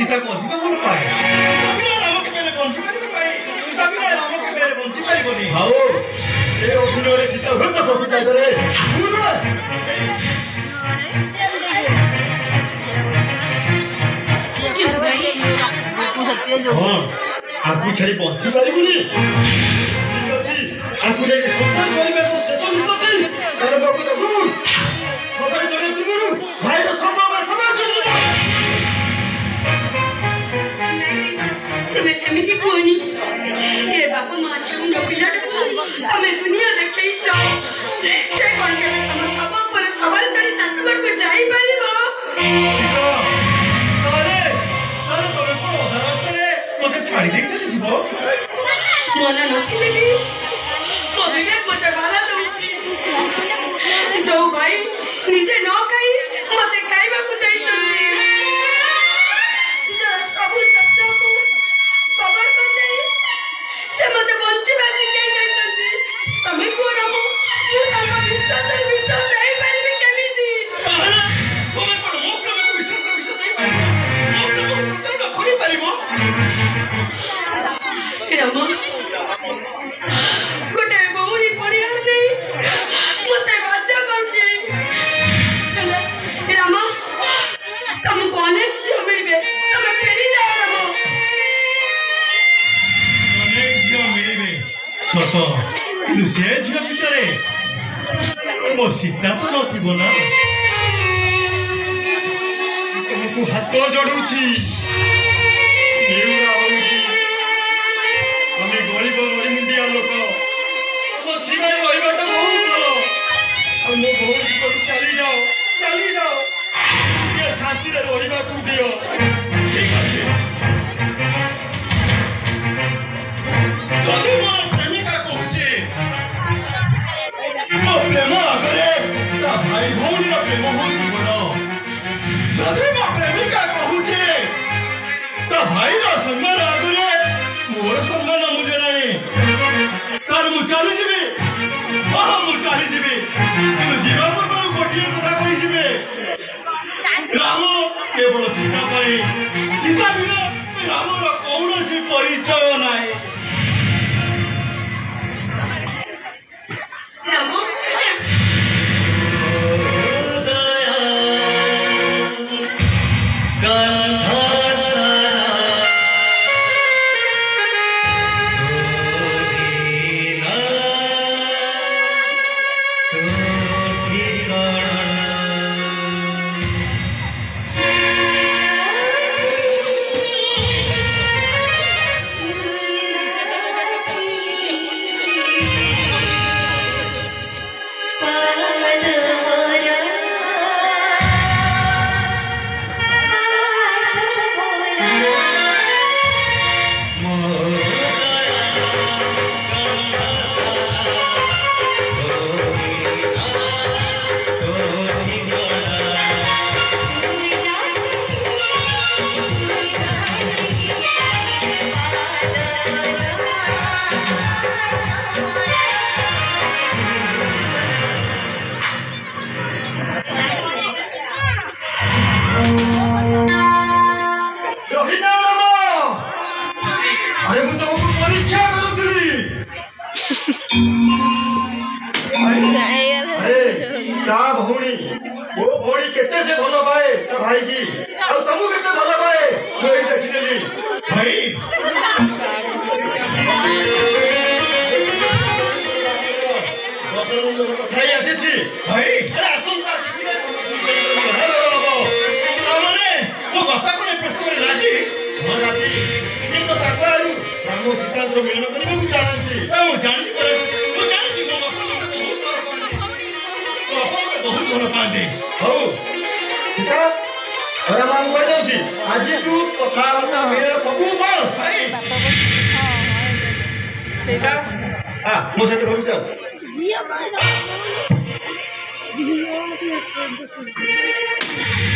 सीता को अधिक भल पाए राम के बंची पारे सीता बिना राम के बंची पारे हाउ ए अभिनय सीता हुए तो फसी जाए रे हाँ आपको छाड़ी बंची पारे आपको लेके संसार परिवार को चेतन होते तार बाबू तो सुन सबाई जड़े तुमरु भाई तो संभव समाज चली जा नहीं तुम्हें समिति कोनी ये बाबू मां छम पिला हमें दुनिया देखे जाओ से कोन के तुम सब पर सवाल चली ससुर को जाई पारिबो अरे तुम्हें को रास्ते मते छाड़ी देख चली जीवो मना नथिले भी जो भाई निजे न खाई मते खाइबा को देई चली सब शब्द को खबर कर देई से मते बंची बाजी के देई चली तमे को रामो ताका विश्वास नहीं पारबे केमिति तमे कोन मुख में विश्वास देई पारबो मुख में प्रत्येक करि पारिबो रामो गोटे बहुरी परिवार नहीं मते बाध्य करछे राम तुमको अनेक झियो मिलबे तमे फेरी जाओ राम अनेक झियो मिलबे सत किंतु से झियो भितरे मो सीता तो नथिबो ना तुमको हाथ जोड़ुछि गरीब मरीमुंडिया लोक मो सीमाई रहीबाटा बहुत भल और मो भौणी को चली जाओ ये शांति रे रहीबा को दियो ठीक अछि जदि मो प्रेमिका कहूची मो प्रेम आगरे ता भाई भौणी रो प्रेम होची बड़ जदि मो प्रेमिका कहूची ता भाई रो सम्मान आगरे मोर सम्मान तार मु चली जीवे मु चली जीवे किंतु जीवा पूर्व गोटे कथा कही जीवे राम केवल सीता पाई सीता बिना रामर कौन परिचय नाई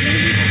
जियो